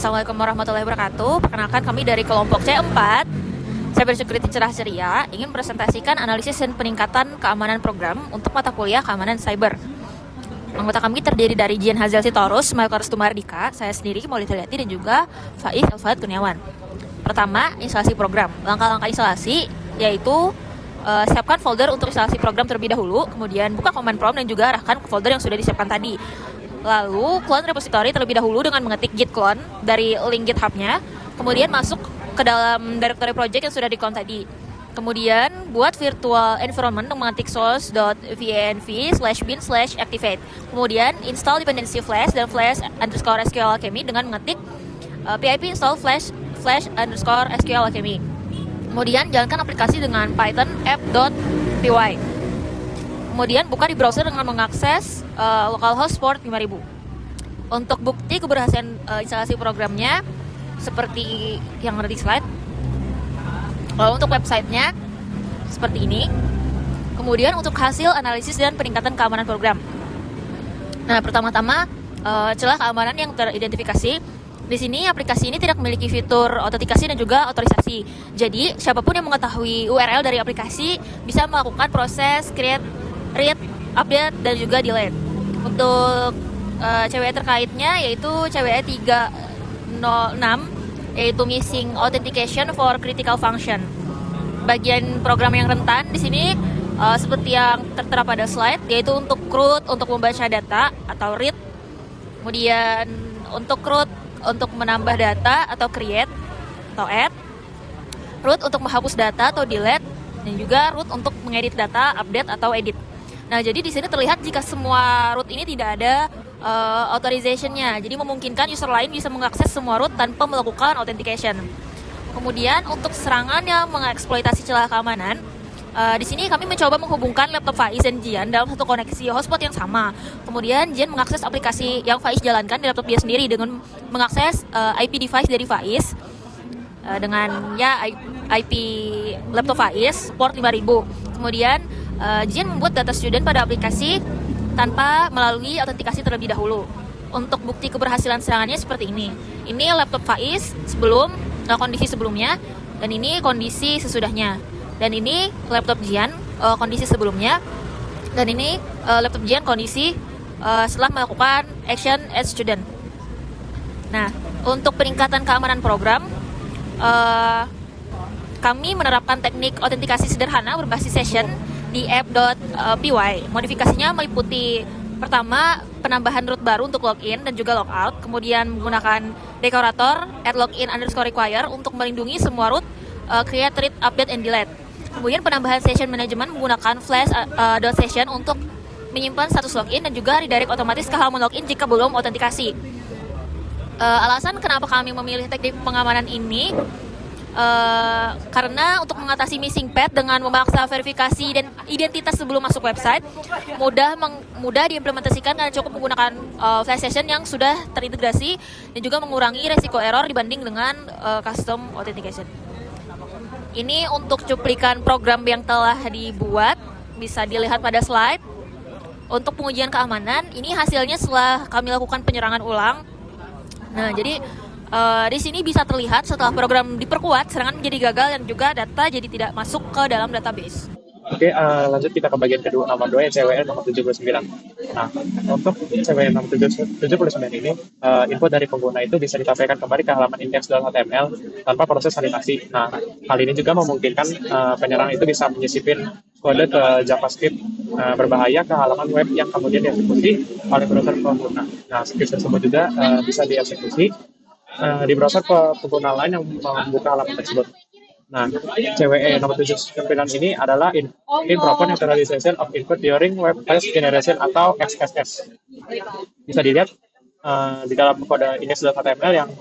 Assalamualaikum warahmatullahi wabarakatuh. Perkenalkan kami dari kelompok C4 Cyber Security Cerah Ceria ingin presentasikan analisis dan peningkatan keamanan program untuk mata kuliah keamanan cyber. Anggota kami terdiri dari Jian Hazel Sitorus, Mailkar Stumardika, saya sendiri Maulid Hiliati dan juga Faiz Alfahad Kurniawan. Pertama, instalasi program. Langkah-langkah instalasi yaitu siapkan folder untuk instalasi program terlebih dahulu, kemudian buka command prompt dan juga arahkan ke folder yang sudah disiapkan tadi. Lalu clone repository terlebih dahulu dengan mengetik git clone dari link GitHub-nya, kemudian masuk ke dalam directory project yang sudah di-clone tadi. Kemudian buat virtual environment dengan mengetik source.vanv/bin/activate. Kemudian install dependency flash dan flash_SQL Alchemy dengan mengetik pip install flash_SQL Alchemy. Kemudian jalankan aplikasi dengan Python app.py. Kemudian buka di browser dengan mengakses localhost port 5000. Untuk bukti keberhasilan instalasi programnya seperti yang ada di slide. Lalu untuk websitenya seperti ini. Kemudian untuk hasil analisis dan peningkatan keamanan program. Nah, pertama-tama celah keamanan yang teridentifikasi. Di sini aplikasi ini tidak memiliki fitur autentikasi dan juga otorisasi. Jadi siapapun yang mengetahui URL dari aplikasi bisa melakukan proses create, read, update, dan juga delete. Untuk CWE terkaitnya yaitu CWE 306 yaitu missing authentication for critical function. Bagian program yang rentan di sini seperti yang tertera pada slide, yaitu untuk root untuk membaca data atau read, kemudian untuk root untuk menambah data atau create atau add, root untuk menghapus data atau delete, dan juga root untuk mengedit data, update atau edit. Nah, jadi di sini terlihat jika semua root ini tidak ada authorization-nya. Jadi memungkinkan user lain bisa mengakses semua root tanpa melakukan authentication. Kemudian untuk serangan yang mengeksploitasi celah keamanan, di sini kami mencoba menghubungkan laptop Faiz dan Jian dalam satu koneksi hotspot yang sama. Kemudian Jian mengakses aplikasi yang Faiz jalankan di laptop dia sendiri dengan mengakses IP device dari Faiz dengan IP laptop Faiz port 5000. Kemudian Jian membuat data student pada aplikasi tanpa melalui autentikasi terlebih dahulu. Untuk bukti keberhasilan serangannya seperti ini. Ini laptop Faiz sebelum kondisi sebelumnya, dan ini kondisi sesudahnya. Dan ini laptop Jian kondisi sebelumnya, dan ini laptop Jian kondisi setelah melakukan action as student. Nah, untuk peningkatan keamanan program, kami menerapkan teknik autentikasi sederhana berbasis session di app.py. Modifikasinya meliputi pertama penambahan root baru untuk login dan juga logout, kemudian menggunakan dekorator @login_require untuk melindungi semua root, create, read, update, and delete. Kemudian penambahan session management menggunakan flash.session untuk menyimpan status login dan juga redirect otomatis ke halaman login jika belum autentikasi. Alasan kenapa kami memilih teknik pengamanan ini karena untuk mengatasi missing path dengan memaksa verifikasi dan identitas sebelum masuk website mudah diimplementasikan karena cukup menggunakan flash session yang sudah terintegrasi dan juga mengurangi resiko error dibanding dengan custom authentication. Ini untuk cuplikan program yang telah dibuat, bisa dilihat pada slide. Untuk pengujian keamanan, ini hasilnya setelah kami lakukan penyerangan ulang. Nah, jadi di sini bisa terlihat setelah program diperkuat, serangan menjadi gagal dan juga data jadi tidak masuk ke dalam database. Oke, lanjut kita ke bagian kedua, nomor 2 yang CWE nomor 79. Nah, untuk CWE nomor 79 ini, input dari pengguna itu bisa ditampilkan kembali ke halaman index.html tanpa proses validasi. Nah, hal ini juga memungkinkan penyerang itu bisa menyisipin kode ke JavaScript berbahaya ke halaman web yang kemudian dieksekusi oleh browser pengguna. Nah, script tersebut juga bisa dieksekusi di browser pengguna lain yang membuka halaman tersebut. Nah, CWE nomor 79 ini adalah improper neutralization of input during web page generation atau XSS. Bisa dilihat di dalam kode index.html yang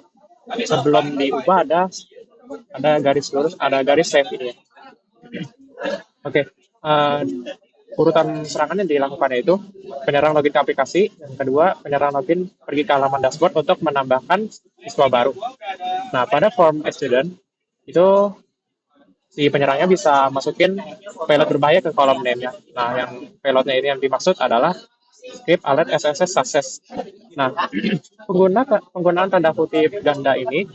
sebelum diubah ada garis lurus, ada garis save ini. Oke, urutan serangan yang dilakukan yaitu penyerang login ke aplikasi, yang kedua penyerang login pergi ke halaman dashboard untuk menambahkan siswa baru. Nah, pada form student itu si penyerangnya bisa masukin payload berbahaya ke kolom name-nya. Nah, yang payloadnya ini yang dimaksud adalah script alert SSS success. Nah, penggunaan tanda kutip ganda ini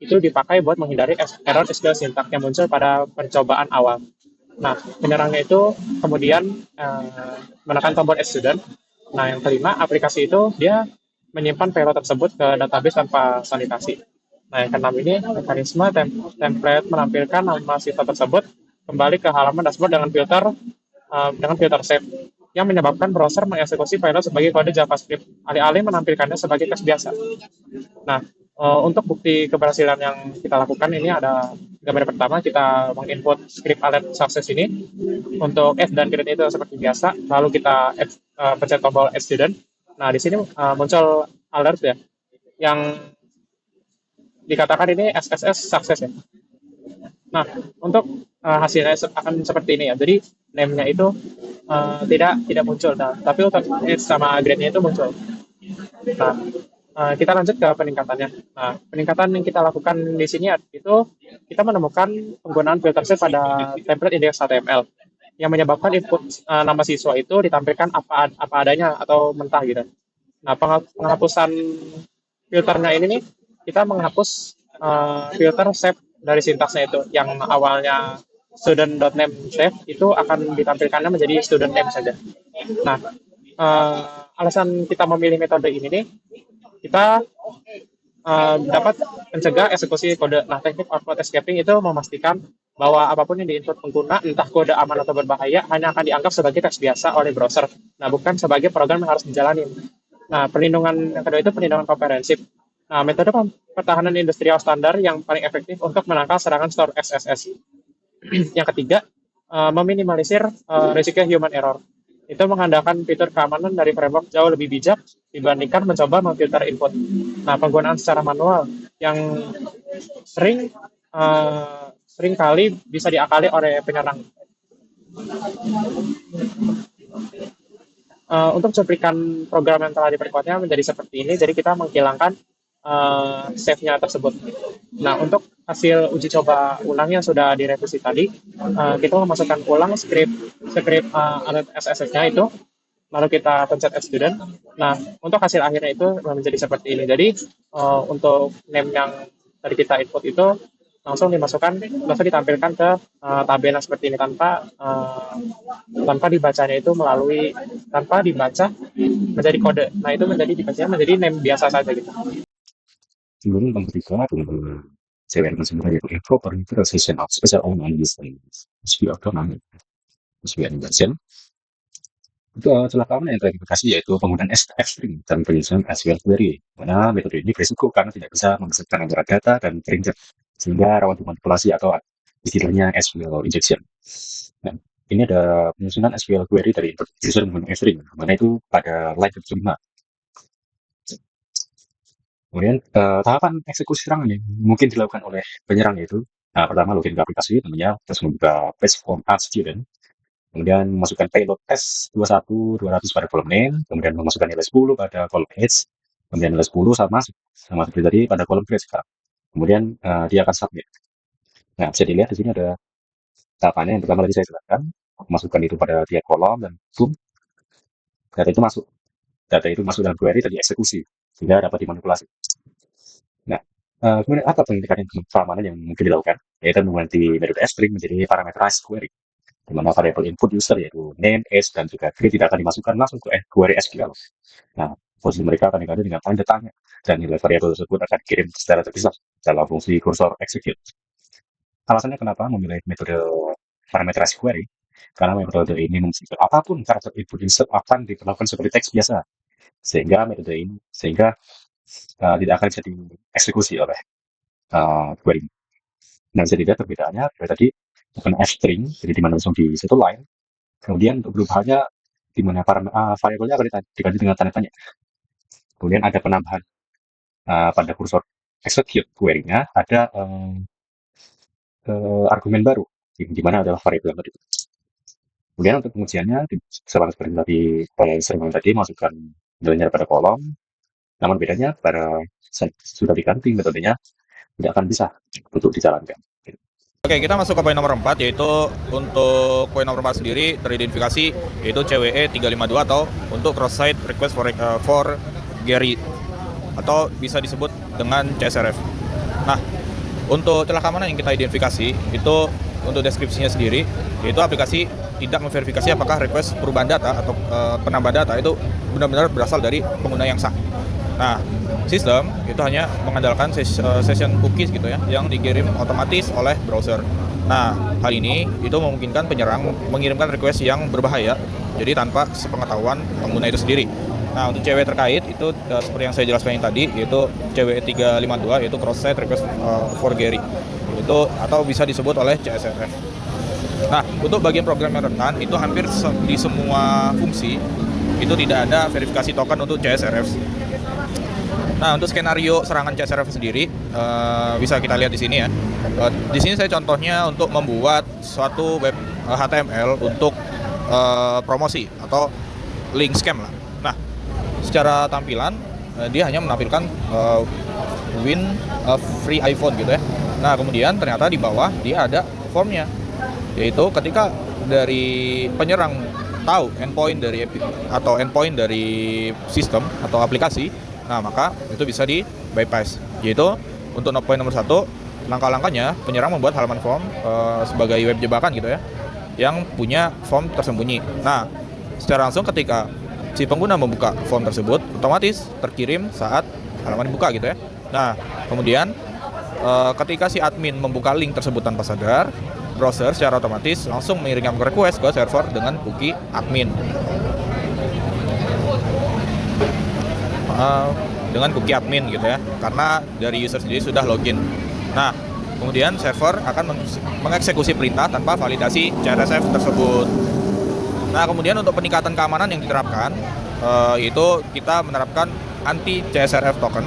itu dipakai buat menghindari error SQL syntax yang muncul pada percobaan awal. Nah, penyerangnya itu kemudian menekan tombol add student. Nah, yang kelima, aplikasi itu dia menyimpan payload tersebut ke database tanpa sanitasi. Nah, yang keenam ini, mekanisme template menampilkan nama sifat tersebut kembali ke halaman dashboard dengan filter save yang menyebabkan browser mengeksekusi payload sebagai kode JavaScript, alih-alih menampilkannya sebagai teks biasa. Nah, untuk bukti keberhasilan yang kita lakukan ini ada gambar pertama, kita menginput script alert success ini. Untuk F dan grade itu seperti biasa, lalu kita pencet tombol add student. Nah, di sini muncul alert ya, yang dikatakan ini SSS success ya. Nah, untuk hasilnya akan seperti ini ya. Jadi name-nya itu tidak muncul, nah, tapi untuk sama grade-nya itu muncul. Nah, kita lanjut ke peningkatannya. Nah, peningkatan yang kita lakukan di sini itu kita menemukan penggunaan filter set pada template index HTML yang menyebabkan input nama siswa itu ditampilkan apa adanya atau mentah gitu. Nah, penghapusan filternya ini nih, kita menghapus filter save dari sintaksnya itu yang awalnya student.name save itu akan ditampilkannya menjadi student name saja. Nah, alasan kita memilih metode ini nih, kita dapat mencegah eksekusi kode. Nah, teknik output escaping itu memastikan bahwa apapun yang diinput pengguna, entah kode aman atau berbahaya, hanya akan dianggap sebagai teks biasa oleh browser. Nah, bukan sebagai program yang harus dijalani. Nah, perlindungan yang kedua itu perlindungan komprehensif. Nah, metode pertahanan industrial standar yang paling efektif untuk menangkal serangan store XSS. Yang ketiga, meminimalisir risiko human error. Itu mengandalkan fitur keamanan dari framework jauh lebih bijak dibandingkan mencoba memfilter input. Nah, penggunaan secara manual yang sering sering kali bisa diakali oleh penyerang. Untuk cuplikan program yang telah diperkuatnya menjadi seperti ini, jadi kita menghilangkan save-nya tersebut. Nah, untuk hasil uji coba ulang yang sudah direvisi tadi, kita memasukkan ulang script alert SSS-nya itu, lalu kita pencet add student. Nah, untuk hasil akhirnya itu menjadi seperti ini. Jadi, untuk name yang tadi kita input itu langsung ditampilkan ke tabel yang seperti ini tanpa dibacanya itu tanpa dibaca menjadi kode. Nah, itu dibacanya menjadi name biasa saja gitu. Kemudian yang ketiga, CWR tersebut yaitu improper utilization of special online use language. SQL domain, SQL inversion. Itu celakawan yang teridentifikasi yaitu penggunaan STF string dan penyusunan SQL query. Mana metode ini berisiko karena tidak bisa memisahkan antara data dan perinter, sehingga rawan dimanipulasi atau istilahnya SQL injection. Nah, ini ada penyusunan SQL query dari user menggunakan string, mana itu pada line 5. Kemudian tahapan eksekusi serangan yang mungkin dilakukan oleh penyerang yaitu pertama login ke aplikasi tentunya, terus membuka page form add student, kemudian memasukkan payload S21 200 pada kolom name, kemudian memasukkan nilai 10 pada kolom age, kemudian nilai 10 sama seperti tadi pada kolom grade sekarang. Kemudian dia akan submit. Nah, bisa dilihat di sini ada tahapannya. Yang pertama tadi saya jelaskan, masukkan itu pada tiap kolom dan boom, data itu masuk dalam query dan dieksekusi sehingga dapat dimanipulasi. Nah, kemudian apa pentingnya keamanan yang mungkin dilakukan? Yaitu mengganti metode string menjadi parameterized query, di mana variabel input user yaitu name, age, dan juga grade tidak akan dimasukkan langsung ke query SQL. Nah, posisi mereka akan diganti dengan tanda tanya, dan nilai variabel tersebut akan dikirim secara terpisah dalam fungsi cursor execute. Alasannya kenapa memilih metode parameterized query? Karena metode ini memastikan apapun karakter input user akan diperlakukan seperti teks biasa, sehingga tidak akan bisa dieksekusi oleh query. Nah, bisa dilihat perbedaannya dari tadi bukan f-string, jadi di mana langsung di satu line. Kemudian untuk perubahannya di mana variabelnya akan diganti dengan tanda tanya. Kemudian ada penambahan pada kursor execute query-nya ada argumen baru, di mana adalah variabel yang tadi. Kemudian untuk pengujiannya sama seperti tadi sering tadi masukkan nilainya pada kolom, namun bedanya pada sudah diganti metodenya tidak akan bisa untuk dijalankan. Oke, kita masuk ke poin nomor 4, yaitu untuk poin nomor 4 sendiri teridentifikasi yaitu CWE 352 atau untuk cross-site request for Gary atau bisa disebut dengan CSRF. Nah, untuk celah keamanan yang kita identifikasi itu untuk deskripsinya sendiri yaitu aplikasi tidak memverifikasi apakah request perubahan data atau penambahan data itu benar-benar berasal dari pengguna yang sah. Nah, sistem itu hanya mengandalkan session cookies gitu ya, yang dikirim otomatis oleh browser. Nah, hal ini itu memungkinkan penyerang mengirimkan request yang berbahaya, jadi tanpa sepengetahuan pengguna itu sendiri. Nah, untuk CW terkait itu seperti yang saya jelaskan yang tadi, yaitu CW 352 yaitu cross-site request for Gary. Itu atau bisa disebut oleh CSRF. Nah, untuk bagian program yang rentan itu hampir di semua fungsi itu tidak ada verifikasi token untuk CSRF. Nah, untuk skenario serangan CSRF sendiri bisa kita lihat di sini ya. Di sini saya contohnya untuk membuat suatu web HTML untuk promosi atau link scam lah. Nah, secara tampilan dia hanya menampilkan win free iPhone gitu ya. Nah, kemudian ternyata di bawah dia ada formnya, yaitu ketika dari penyerang tahu endpoint dari sistem atau aplikasi, nah maka itu bisa di bypass. Yaitu untuk poin nomor 1, langkah-langkahnya penyerang membuat halaman form sebagai web jebakan gitu ya, yang punya form tersembunyi. Nah, secara langsung ketika si pengguna membuka form tersebut, otomatis terkirim saat halaman dibuka gitu ya. Nah, kemudian ketika si admin membuka link tersebut tanpa sadar, browser secara otomatis langsung mengirimkan request ke server dengan cookie admin. Dengan cookie admin gitu ya, karena dari user sendiri sudah login. Nah, kemudian server akan mengeksekusi perintah tanpa validasi CSRF tersebut. Nah, kemudian untuk peningkatan keamanan yang diterapkan, itu kita menerapkan anti CSRF token.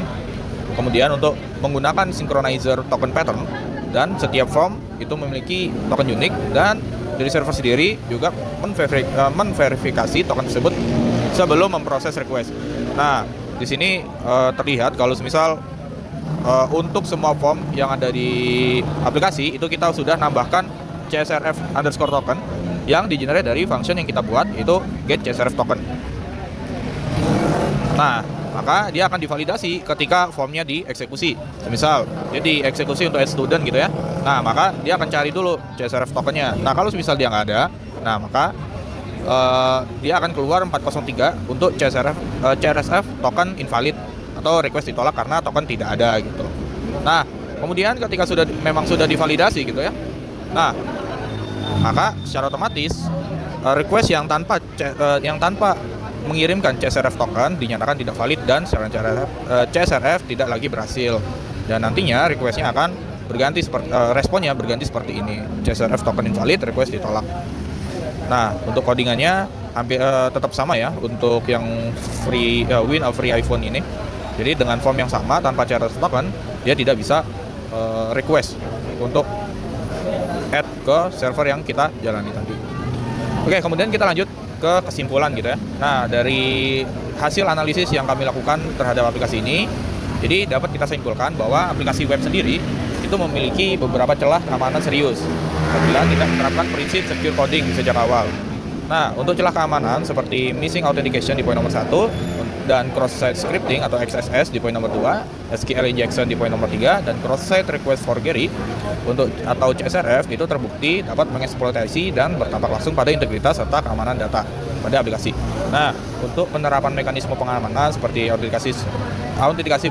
Kemudian untuk menggunakan synchronizer token pattern, dan setiap form itu memiliki token unik, dan dari server sendiri juga memverifikasi token tersebut sebelum memproses request. Nah, di sini terlihat kalau semisal untuk semua form yang ada di aplikasi itu kita sudah nambahkan CSRF underscore token yang di-generate dari function yang kita buat, itu get CSRF token. Nah, maka dia akan divalidasi ketika formnya dieksekusi. Misal, dia dieksekusi untuk add student gitu ya. Nah, maka dia akan cari dulu CSRF tokennya. Nah, kalau misal dia nggak ada, nah maka dia akan keluar 403 untuk CSRF token invalid atau request ditolak karena token tidak ada gitu. Nah, kemudian ketika memang sudah divalidasi gitu ya. Nah, maka secara otomatis request yang tanpa mengirimkan CSRF token dinyatakan tidak valid dan CSRF tidak lagi berhasil. Dan nantinya requestnya akan berganti responnya berganti seperti ini. CSRF token invalid, request ditolak. Nah, untuk codingannya hampir tetap sama ya untuk yang win a free iPhone ini. Jadi dengan form yang sama tanpa CSRF token, dia tidak bisa request untuk add ke server yang kita jalani tadi. Oke, kemudian kita lanjut ke kesimpulan gitu ya. Nah, dari hasil analisis yang kami lakukan terhadap aplikasi ini, jadi dapat kita simpulkan bahwa aplikasi web sendiri itu memiliki beberapa celah keamanan serius apabila tidak menerapkan prinsip secure coding sejak awal. Nah, untuk celah keamanan seperti missing authentication di poin nomor 1 dan cross-site scripting atau XSS di poin nomor 2, SQL injection di poin nomor 3, dan cross-site request for Gary atau CSRF itu terbukti dapat mengeksploitasi dan berdampak langsung pada integritas serta keamanan data pada aplikasi. Nah, untuk penerapan mekanisme pengamanan seperti autentikasi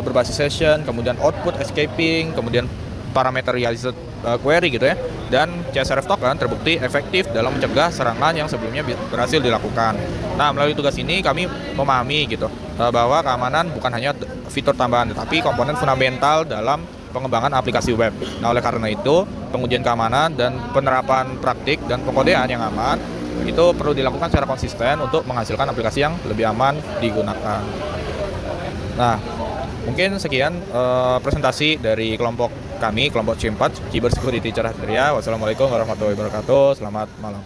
berbasis session, kemudian output escaping, kemudian parameterized query gitu ya, dan CSRF token terbukti efektif dalam mencegah serangan yang sebelumnya berhasil dilakukan. Nah, melalui tugas ini kami memahami gitu bahwa keamanan bukan hanya fitur tambahan tetapi komponen fundamental dalam pengembangan aplikasi web. Nah, oleh karena itu, pengujian keamanan dan penerapan praktik dan pengkodean yang aman itu perlu dilakukan secara konsisten untuk menghasilkan aplikasi yang lebih aman digunakan. Nah, mungkin sekian presentasi dari kelompok kami, kelompok C4, Cyber Security Cerah Ceria. Wassalamualaikum warahmatullahi wabarakatuh. Selamat malam.